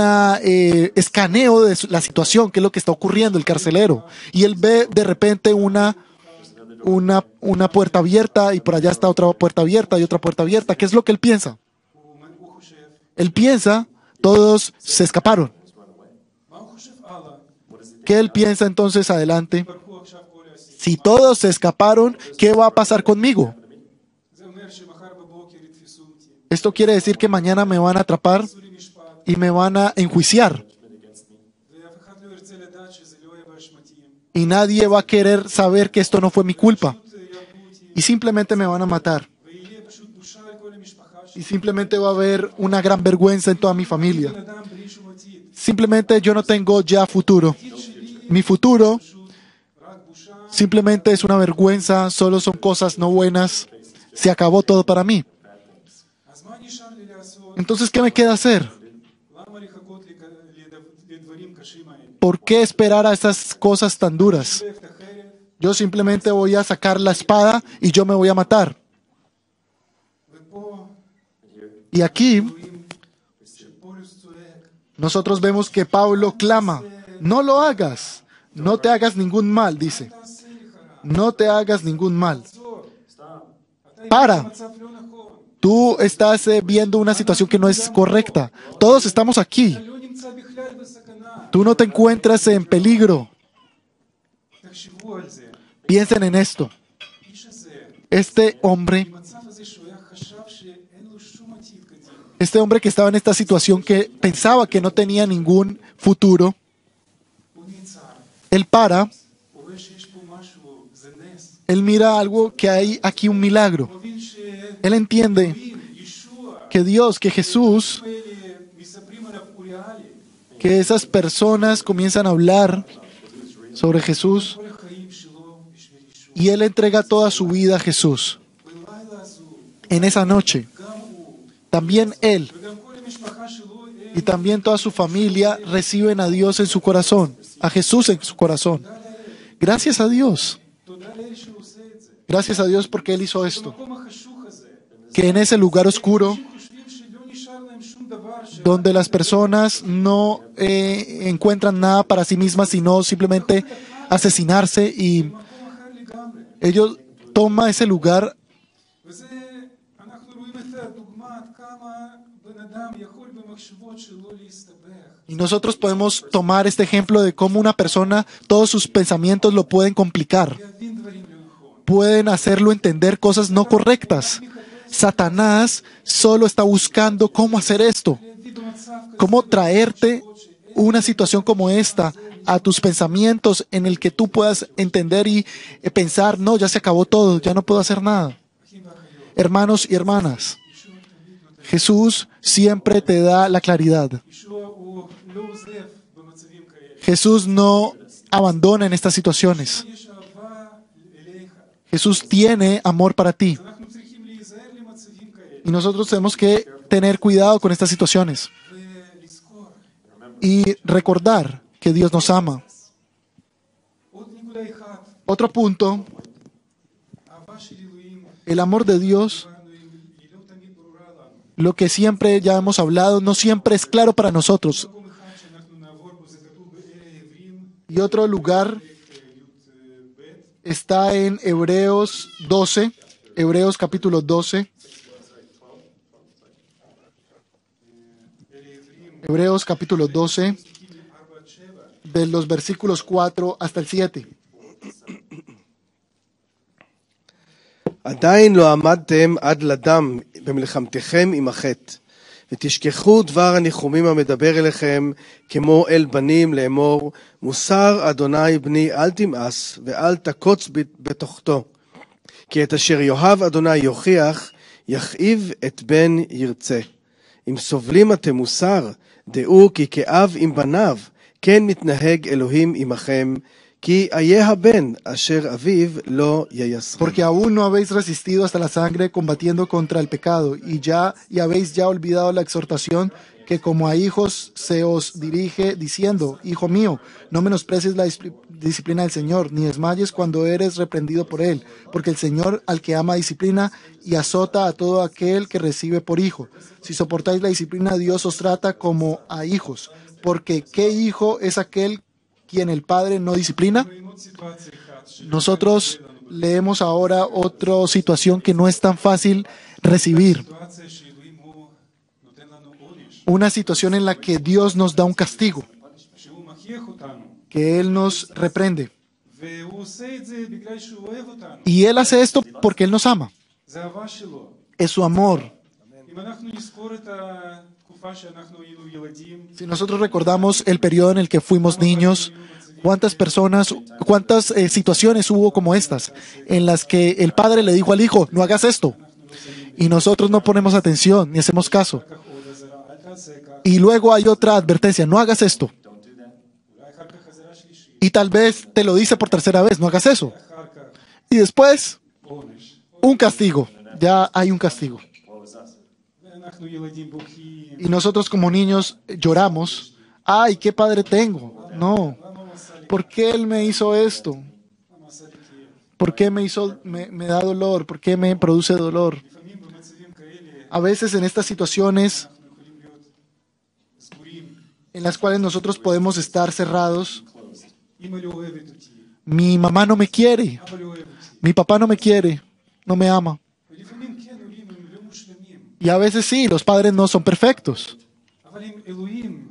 escaneo de la situación, qué es lo que está ocurriendo, el carcelero. Y él ve de repente una puerta abierta, y por allá está otra puerta abierta y otra puerta abierta. ¿Qué es lo que él piensa? הוא חושב, Él piensa, todos se escaparon. מה הוא חושב הלאה? ¿Qué él piensa entonces adelante? ברחו עכשיו כל האסירים. Si todos se escaparon, ¿qué va a pasar conmigo? זה אומר שמחר בבוקר יתפסו אותי, Esto quiere decir que mañana me van a atrapar יעשו לי משפט, y me van a enjuiciar. ואף אחד לא ירצה לדעת שזה לא היה באשמתי. Y nadie va a querer saber que esto no fue mi culpa. פשוט יהרגו אותי, Y simplemente me van a matar. ויהיה פשוט בושה על כל המשפחה Y שלי. simplemente va a haber una gran vergüenza en toda mi familia. בן אדם בלי שום עתיד. Simplemente yo no tengo ya futuro. העתיד שלי Mi futuro פשוט רק בושה. simplemente es una vergüenza, solo son cosas no buenas. Se acabó todo para mí. אז מה נשאר לי לעשות? Entonces, ¿qué me queda hacer? למה לחכות לדברים קשים האלה? ¿Por qué esperar a esas cosas tan duras? שואף את החרב, Yo simplemente voy a sacar la espada y yo me voy a matar. ופה Y aquí רואים שפולוס צועק, nosotros vemos que Pablo clama, no lo hagas, no te hagas ningún mal, dice, תעשה לי חרם, no te hagas ningún mal. עצור, אתה Para. הגעת למצב לא נכון, Tú estás viendo una situación que no es correcta. Todos estamos aquí. אתה לא נמצא בכלל בסכנה. Tú no te encuentras en peligro. תחשבו על זה. Piensen en esto. האיש הזה, Este hombre, במצב הזה שהוא היה חשב שאין לו שום עתיד קדימה, este hombre que estaba en esta situación que pensaba que no tenía ningún futuro, הוא נעצר, él para, הוא רואה שיש פה משהו, זה נס, él mira algo que hay aquí un milagro. הוא מבין שאלוהים, Él entiende ישוע, que Dios, que Jesús, האלה מספרים עליו, הוא ריאלי. que esas personas comienzan a hablar sobre Jesús כל החיים שלו בשביל ישוע. y él entrega toda su vida a Jesús. בלילה הזו, En esa noche, גם הוא, también él וגם כל המשפחה שלו, הם y también toda su familia reciben a Dios en su corazón, a Jesús en su corazón. Gracias a Dios. תודה לאל שהוא עושה את זה. Gracias a Dios porque Él hizo esto. במקום החשוך הזה, Que en ese lugar oscuro, חושבים שלא נשאר להם שום דבר, donde las personas no encuentran nada para sí mismas, sino simplemente asesinarse y במקום אחר לגמרי. ellos toman ese lugar. וזה, אנחנו רואים את הדוגמה עד כמה בן אדם יכול במחשבות שלא להסתבך. Y nosotros podemos tomar este ejemplo de cómo una persona, todos sus pensamientos lo pueden complicar. להבין דברים לא נכון. Pueden hacerlo entender cosas no correctas. Satanás solo está buscando cómo hacer esto, להביא במצב כזה, cómo traerte una situación como esta a tus pensamientos en el que tú puedas entender y pensar, no, ya se acabó todo, ya no puedo hacer nada. אחים ואחיות. Hermanos y hermanas, ישוע תמיד נותן. Jesús siempre te da la claridad. ישוע הוא לא עוזב במצבים כאלה. Jesús no abandona en estas situaciones. יש אהבה אליך. Jesús tiene amor para ti. אנחנו צריכים להיזהר למצבים כאלה. Y nosotros tenemos que tener cuidado con estas situaciones ולזכור. y recordar que Dios nos ama. עוד נקודה אחת. Otro punto, אהבה של אלוהים, el amor de Dios, דיברנו, היא לא תמיד ברורה לנו. lo que siempre ya hemos hablado, no siempre es claro para nosotros. מקום אחד שאנחנו נעבור בו, זה כתוב בעברים, Y otro lugar י"ב, está en Hebreos 12, Hebreos capítulo 12, Hebreos capítulo 12, de los versículos 4 hasta el 7. עדיין לא עמדתם עד לדם במלחמתכם עם החטא, ותשכחו דבר הניחומים המדבר אליכם כמו אל בנים לאמור, מוסר אדוני בני אל תמאס ואל תקוץ בתוכתו, כי את אשר יאהב אדוני יוכיח, יכאיב את בן ירצה. אם סובלים אתם מוסר, דעו כי כאב עם בניו, כן מתנהג אלוהים עמכם, כי איה הבן אשר אביו לא ייסר. Porque aún no habéis resistido hasta la sangre combatiendo contra el pecado, y habéis ya olvidado la exhortación que como a hijos se os dirige, diciendo, Hijo mío, no menosprecies la disciplina del Señor, ni desmayes cuando eres reprendido por Él, porque el Señor al que ama disciplina y azota a todo aquel que recibe por hijo. Si soportáis la disciplina, Dios os trata como a hijos, porque ¿qué hijo es aquel quien el Padre no disciplina? עוד סיטואציה אחת, Nosotros leemos ahora otra situación que no es tan fácil recibir. סיטואציה שאלוהים הוא נותן לנו עונש, Una situación en la que Dios nos da un castigo, שהוא מכריח אותנו, que Él nos reprende. והוא עושה את זה בגלל שהוא אוהב אותנו. Y Él hace esto porque Él nos ama. זה אהבה שלו. Es su amor. אם אנחנו נזכור את התקופה שאנחנו היינו ילדים, Si nosotros recordamos el periodo en el que fuimos niños, cuántas personas, cuántas situaciones hubo como estas, en las que el padre le dijo al hijo, no hagas esto. Y nosotros no ponemos atención ni hacemos caso. ככה עוד אזהרה, אל תעשה כך, Y luego hay otra advertencia, no hagas esto. אולי אחר כך אזהרה שלישית, Y tal vez te lo dice por tercera vez, no hagas eso. אחר כך Y después, עונש. un castigo. Ya hay un castigo. ואנחנו ילדים בוכים, Y nosotros como niños lloramos. Ay, ¿qué padre tengo? No. למה הוא עשה לי, ¿Por qué él me hizo esto? למה עשה לי כאב? ¿Por qué me da dolor? ¿Por qué me produce dolor? לפעמים במצבים כאלה A veces en estas situaciones אנחנו יכולים להיות סגורים, en las cuales nosotros podemos estar cerrados, אמא לא אוהבת אותי, mi mamá no me quiere, אבא לא אוהב אותי. mi papá no me quiere, no me ama. ולפעמים כן, הורים הם לא מושלמים, Y a veces sí, los padres no son perfectos. אבל אם אלוהים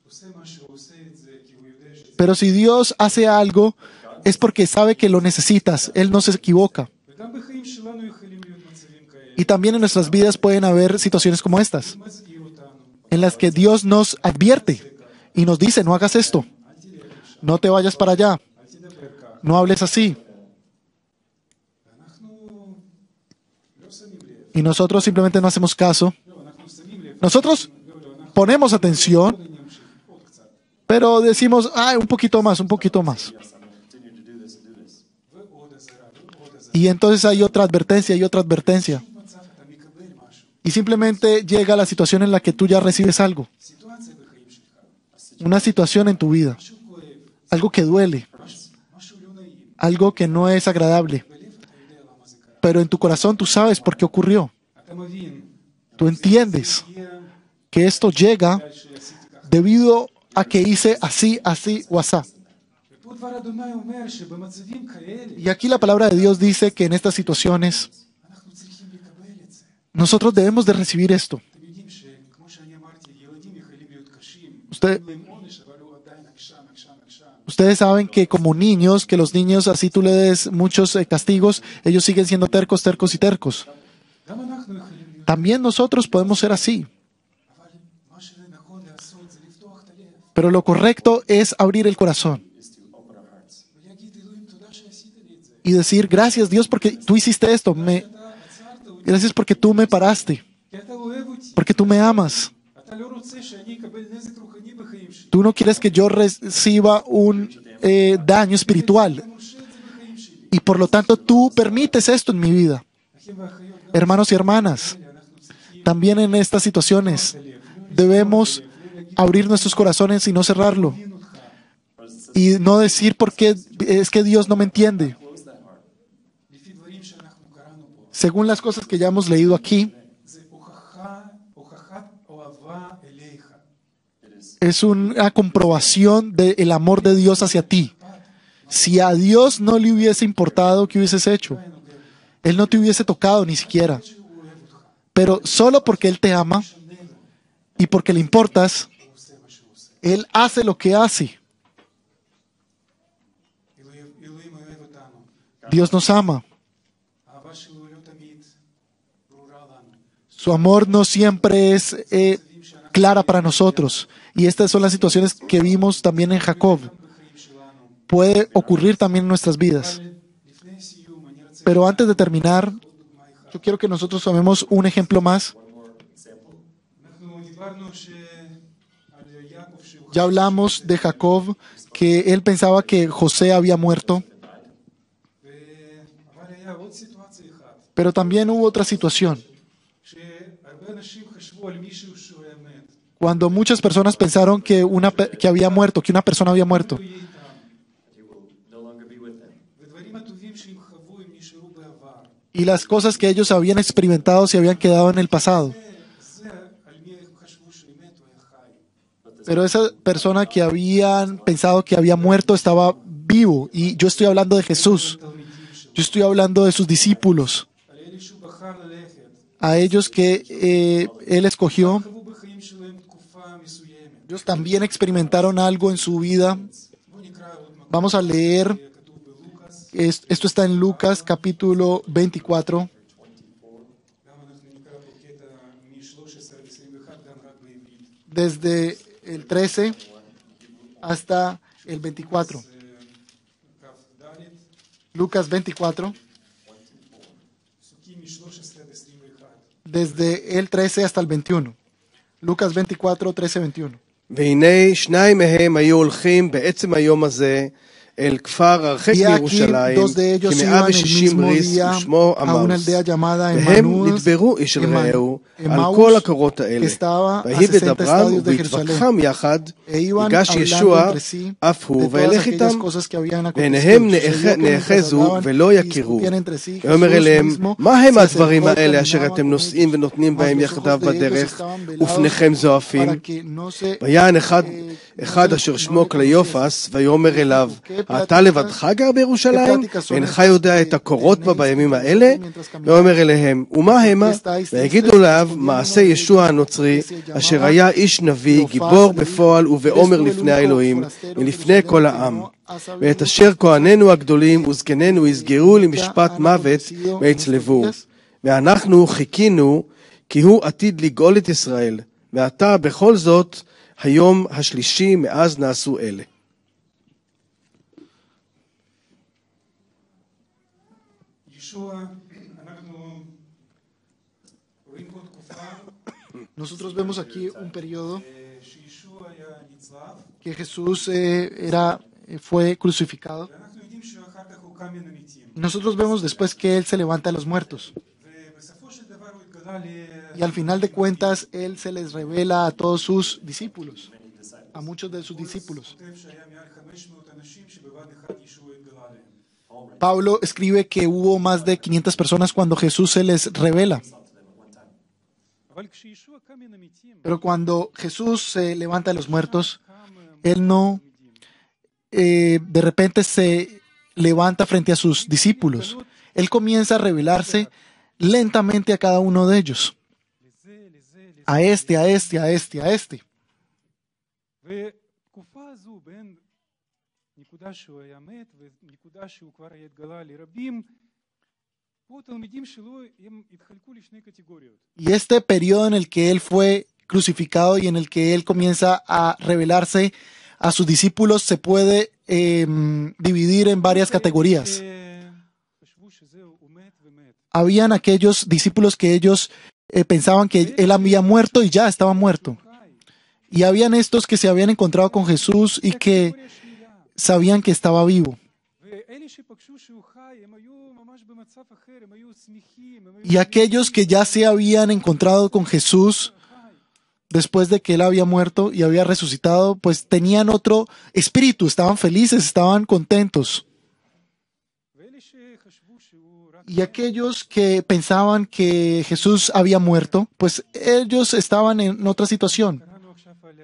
עושה מה שהוא עושה את זה, כי הוא יודע שזה, Pero si Dios hace algo, es porque sabe que lo necesitas. Él no se equivoca. וגם בחיים שלנו יכולים להיות מצבים כאלה, Y también en nuestras vidas pueden haber situaciones como estas, הוא מזהיר אותנו, en las que Dios nos advierte y nos dice, no hagas esto, אל תלך לשם, no te vayas para allá, אל תדבר כך. no hables así. ואנחנו לא שמים לב, Y nosotros simplemente no hacemos caso. לא, אנחנו שמים לב, Nosotros לא, אנחנו ponemos atención, אני אמשיך עוד קצת. pero decimos, ay, un poquito más, un poquito más. ועוד אזהרה, ועוד אזהרה. Y entonces hay otra advertencia y otra advertencia. מצב אתה מקבל משהו, Y simplemente llega la situación en la que tú ya recibes algo, סיטואציה בחיים שלך, una situación en tu vida, משהו כואב, algo que duele, משהו לא נעים, algo que no es agradable. בלב אתה יודע למה זה קרה. Pero en tu corazón tú sabes por qué ocurrió. אתה מבין, Tú entiendes הגיע que esto llega בגלל שעשיתי ככה. debido a que hice así, así o asá. ופה ופה דבר אדוני אומר שבמצבים כאלה Y aquí la palabra de Dios dice que en estas situaciones אנחנו צריכים לקבל את זה. nosotros debemos de recibir esto. אתם יודעים שכמו שאני אמרתי, ילדים יכולים להיות קשים, Usted- נותנים להם עונש, אבל הוא עדיין עקשן, עקשן, עקשן. Ustedes saben que como niños, que los niños, así tú le des muchos castigos, ellos siguen siendo tercos, tercos y tercos. גם אנחנו יכולים להיות, También nosotros podemos ser así. אבל מה שנכון לעשות זה לפתוח את הלב Pero lo correcto es abrir el corazón ולהגיד, אלוהים, תודה שעשית לי את זה. y decir, gracias Dios porque tú hiciste esto. אתה עצרת אותי, Gracias porque tú me paraste, כי אתה אוהב אותי. porque tú me amas. אתה לא רוצה שאני אקבל נזק רוחני בחיים שלי. Tú no quieres que yo reciba un daño espiritual. אתה מרשה את זה בחיים שלי. Y por lo tanto tú permites esto en mi vida. אחים ואחיות, גם Hermanos y hermanas, אנחנו צריכים también en estas situaciones את הלב. debemos abrir nuestros corazones y no cerrarlo. להבין אותך. Y no decir porque es que Dios no me entiende. לפי דברים שאנחנו קראנו פה, Según las cosas que ya hemos leído aquí, זה הוכחת אוהבה אליך. es una comprobación del amor de Dios hacia ti. Si a Dios no le hubiese importado, ¿qué hubieses hecho? Él no te hubiese tocado ni siquiera. Pero solo porque Él te ama y porque le importas, Él hace lo que hace. אלוהים אוהב אותנו. Dios nos ama. האהבה שלו לא תמיד ברורה לנו. Su amor no siempre es clara para nosotros. Y estas son las situaciones que vimos también en Jacob. בחיים שלנו. Puede ocurrir también en nuestras vidas. לפני סיום, אני רוצה Pero antes de terminar, דוגמה אחת. yo quiero que nosotros tomemos un ejemplo más. אנחנו דיברנו על יעקב שהוא Ya hablamos de Jacob, que él pensaba que José había muerto, אבל היה עוד סיטואציה אחת, pero también hubo otra situación. שהרבה אנשים חשבו על מישהו שהוא היה מת. Cuando muchas personas pensaron que que había muerto, que una persona había muerto. הוא יהיה איתם. ודברים הטובים שהם חוו הם נשארו בעבר. Y las cosas que ellos habían experimentado se habían quedado en el pasado. זה על מי הם חשבו שמת הוא היה חי. Pero esa persona que habían pensado que había muerto estaba vivo. Y yo estoy hablando de Jesús. תלמידים שלו. Yo estoy hablando de sus discípulos. על אלה שהוא בחר ללכת. A ellos que él escogió. חוו בחיים שלהם תקופה מסוימת. Ellos también experimentaron algo en su vida. בואו נקרא עוד מקום. Vamos a leer. כתוב בלוקאס. Esto está en Lucas capítulo 24. גם אנחנו נקרא פה קטע מ-13 עד 21, גם רק בעברית. Desde el 13 hasta el 24. כ"ד, Lucas 24. פסוקים מ-13 עד 21. Desde el 13 hasta el 21. Lucas 24, 13, 21. והנה שניים מהם היו הולכים בעצם היום הזה אל כפר הרחק Y aquí מירושלים, dos de ellos iban el כ-160 mismo ריס, día ושמו a una עמאוס. aldea llamada והם Emaús, נדברו איש אל רעהו על Emaús, כל הקורות האלה. que estaba a ויהי 60 בדברם estadios de ובהתווכחם יחד, e iban ניגש hablando ישוע entre sí אף de הוא todas וילך aquellas איתם, cosas que habían ועיניהם acontecido. Sucedió que mientras נאחזו hablaban ולא y יכירו. discutían entre sí, ויאמר Jesús אליהם, mismo מה הם se הדברים acercó y האלה אשר caminaba אתם con נושאים ellos, ונותנים mas בהם los יחדיו ojos de ellos בדרך, estaban velados ופניכם זועפים? para que no se ויען אחד אשר שמו קליופס, ויאמר אליו, אתה לבדך גר בירושלים, ואינך יודע את הקורות בה בימים האלה? ויאמר אליהם, ומה המה? ויגידו אליו, מעשה ישוע הנוצרי, אשר היה איש נביא, גיבור בפועל ובעומר לפני האלוהים, ולפני כל העם. ואת אשר כהנינו הגדולים וזקנינו יסגרו למשפט מוות ויצלבו. ואנחנו חיכינו, כי הוא עתיד לגאול את ישראל. ועתה בכל זאת, היום השלישי מאז נעשו אלה. ישוע, אנחנו רואים פה תקופה Nosotros vemos aquí un periodo שישוע היה נצלב, que Jesús fue crucificado. ואנחנו יודעים שאחר כך הוא קם מן המתים. Nosotros vemos después que Él se levanta de los muertos. ובסופו של דבר הוא התגלה Y al final de cuentas, Él se les revela a todos sus discípulos, a muchos de sus discípulos. כותב שהיה מעל 500 אנשים שבבת אחד ישוע התגלה להם. Pablo escribe que hubo más de 500 personas cuando Jesús se les revela. אבל כשישוע קם מן המתים, Pero cuando Jesús se levanta de los muertos, Él no de repente se levanta frente a sus discípulos. Él comienza a revelarse lentamente a cada uno de ellos. A este, a este, a este, a este. בתקופה הזו בין נקודה שהוא היה מת ונקודה שהוא כבר היה התגלה לרבים, פה תלמידים שלו הם התחלקו לשני קטגוריות. Y este periodo en el que él fue crucificado y en el que él comienza a revelarse a sus discípulos se puede dividir en varias categorías. חשבו שזהו, הוא מת ומת. Habían aquellos discípulos que ellos pensaban que él había muerto y ya estaba muerto. Y habían estos que se habían encontrado con Jesús y que sabían que estaba vivo. ואלה שפגשו שהוא חי, הם היו ממש במצב אחר, הם היו שמחים, הם היו Y aquellos que ya se habían encontrado con Jesús después de que él había muerto y había resucitado, pues tenían otro espíritu, estaban felices, estaban contentos. ואלה שחשבו שהוא רק Y aquellos que pensaban que Jesús había muerto, pues ellos estaban en otra situación. קראנו עכשיו על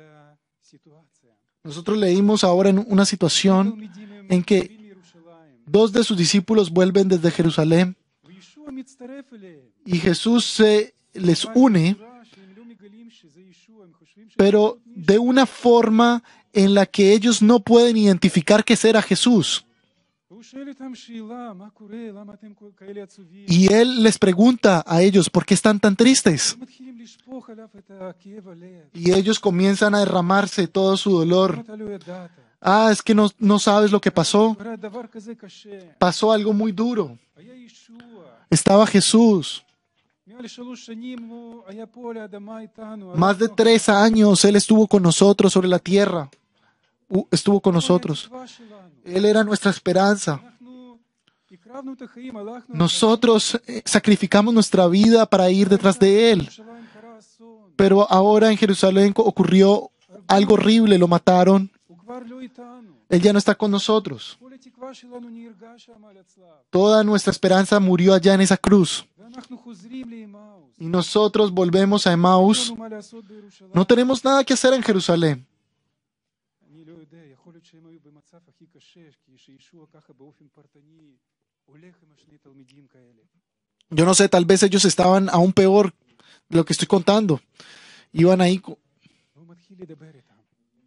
הסיטואציה. Nosotros leímos ahora en una situación תלמידים הם en que מגיעים מירושלים, 2 de sus discípulos vuelven desde Jerusalén וישוע מצטרף אליהם. y Jesús se les une, שהם לא מגלים שזה ישוע, הם חושבים שזה pero de una forma en la que ellos no pueden identificar que era Jesús. והוא שואל אותם שאלה, מה קורה? למה אתם כאלה עצובים? Y él les pregunta a ellos, ¿por qué están tan tristes? מתחילים לשפוך עליו את הכאב הלב. Y ellos comienzan a derramarse todo su dolor. אתה לא ידעת. Ah, es que no sabes lo que pasó. קרה דבר כזה קשה. Pasó algo muy duro. היה ישוע. Estaba Jesús. מעל 3 שנים הוא היה פה על האדמה איתנו. Más de 3 años Él estuvo con nosotros sobre la tierra. Estuvo con nosotros. התקווה שלנו. Él era nuestra esperanza. אנחנו הקרבנו את החיים, הלכנו. Nosotros sacrificamos nuestra vida para ir detrás de Él. בירושלים קרה אסון. Pero ahora en Jerusalén ocurrió algo horrible, lo mataron. הוא כבר לא איתנו. Él ya no está con nosotros. כל התקווה שלנו נהרגה שם על הצלב. Toda nuestra esperanza murió allá en esa cruz. ואנחנו חוזרים לאמאוס. Y nosotros volvemos a אין Emaús. לנו מה לעשות בירושלים. No tenemos nada que hacer en Jerusalén. אני לא יודע, יכול להיות שהם היו במצב הכי קשה, כי שישוע ככה באופן פרטני הולך עם שני תלמידים כאלה. Yo no sé, tal vez ellos estaban aún peor de lo que estoy contando. Iban ahí. והוא מתחיל לדבר איתם.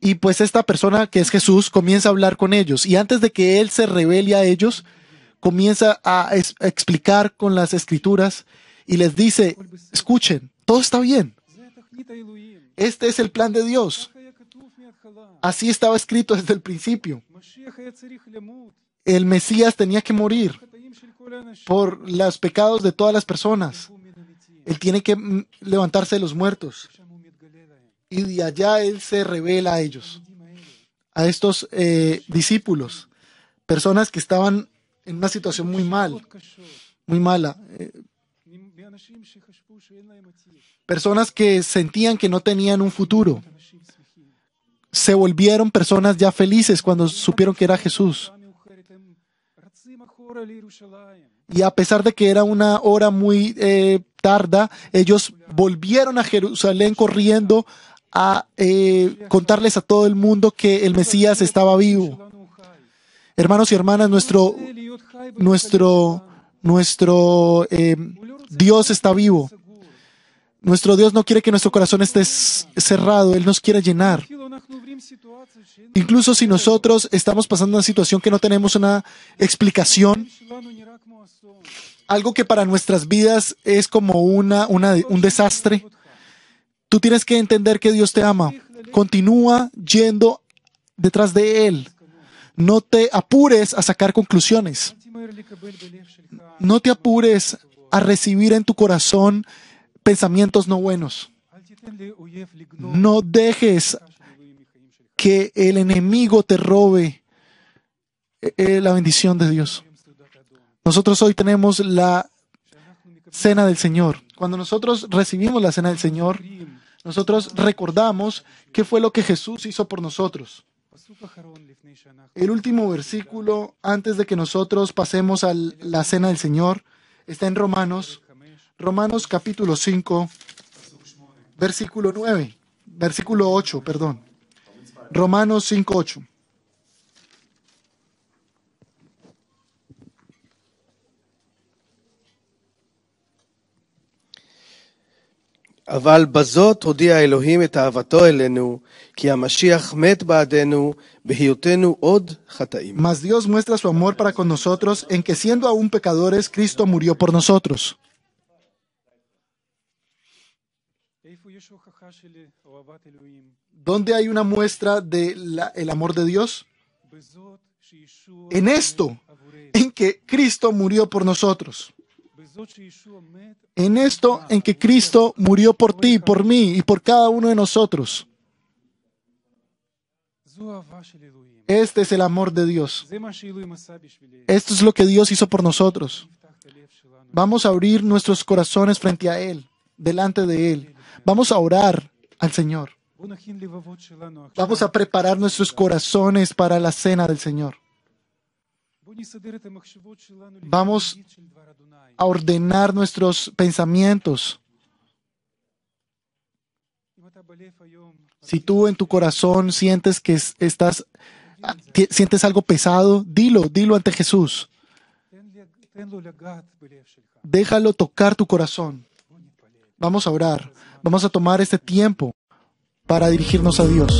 Y pues esta persona que es Jesús comienza a hablar con ellos. Y antes de que Él se revele a ellos, comienza a explicar con las escrituras y les dice, escuchen, todo está bien. זה תוכנית האלוהים. Este es el plan de Dios. ככה היה כתוב מההתחלה. Así estaba escrito desde el principio. משיח היה צריך למות. El Mesías tenía que morir חטאים של כל האנשים. por los pecados de todas las personas. הוא מן המתים. Él tiene que levantarse de los muertos. שם הוא מתגלה להם. Y de allá Él se revela a ellos, התלמידים האלה. a estos discípulos, personas que estaban en una situación muy מאוד קשות. muy mala, מאנשים שחשבו שאין להם עתיד. personas que sentían que no tenían un futuro. אנשים שמחים. Se volvieron personas ya felices cuando supieron que era Jesús. בשעה מאוחרת הם רצים אחורה לירושלים. Y a pesar de que era una hora muy tarda, ellos volvieron a Jerusalén corriendo a contarles a todo el mundo que el Mesías estaba vivo. שלנו הוא חי. Hermanos y hermanas, nuestro רוצה להיות חי במחנה Dios está vivo. סגור. Nuestro Dios no quiere que nuestro corazón esté cerrado, Él nos quiere llenar. אפילו אנחנו עוברים סיטואציה שאין Incluso si nosotros estamos pasando una situación que no tenemos una explicación, שלנו נראה כמו אסון. algo que para nuestras vidas es como un desastre, tú tienes que entender que Dios te ama. Continúa yendo detrás de Él. No te apures a sacar conclusiones. אל תמהר לקבל בלב שלך. No te apures a recibir en tu corazón pensamientos no buenos. אל תיתן לאויב לגנוב No dejes את האלוהים מחיים שלך. que el enemigo te robe la bendición de Dios. היום סעודת אדום. Nosotros hoy tenemos la שאנחנו מקבלים cena del Señor. Cuando nosotros recibimos la cena del Señor, nosotros recordamos qué fue lo que Jesús hizo por nosotros. פסוק אחרון לפני שאנחנו El último versículo, antes de que nosotros pasemos a la cena del Señor, está en Romanos, 5, Romanos capítulo 5, versículo 9, versículo 8, perdón. Romanos 5, 8. אבל בזאת הודיע אלוהים את אהבתו אלינו, כי המשיח מת בעדנו, בהיותנו עוד חטאים. Mas Dios muestra su amor para con nosotros en que siendo aún pecadores, Cristo murió por nosotros. איפה יש הוכחה של אהבת אלוהים? ¿Dónde hay una muestra del amor de Dios? בזאת שישוע En esto, עבורנו. en que Cristo murió por nosotros. בזאת שישוע מת. En esto, en que Cristo murió por ti, por mí y por cada uno de nosotros. זו אהבה של אלוהים. Este es el amor de Dios. זה מה שאלוהים עשה בשבילנו. Esto es lo que Dios hizo por nosotros. נפתח את הלב שלנו. Vamos a abrir nuestros corazones frente a Él, delante de Él. Vamos a orar al Señor. בוא נכין לבבות שלנו עכשיו. Vamos a preparar nuestros corazones para la cena del Señor. בוא נסדר את המחשבות שלנו לפי Vamos התפקיד של דבר אדוני. A ordenar nuestros pensamientos. אם אתה בלב היום, Si tú en tu corazón sientes que sientes algo pesado, dilo ante Jesús. תן לו לגעת בלב שלך. Déjalo tocar tu corazón. בוא נתפלל. Vamos a orar. Vamos a tomar este tiempo para dirigirnos a Dios.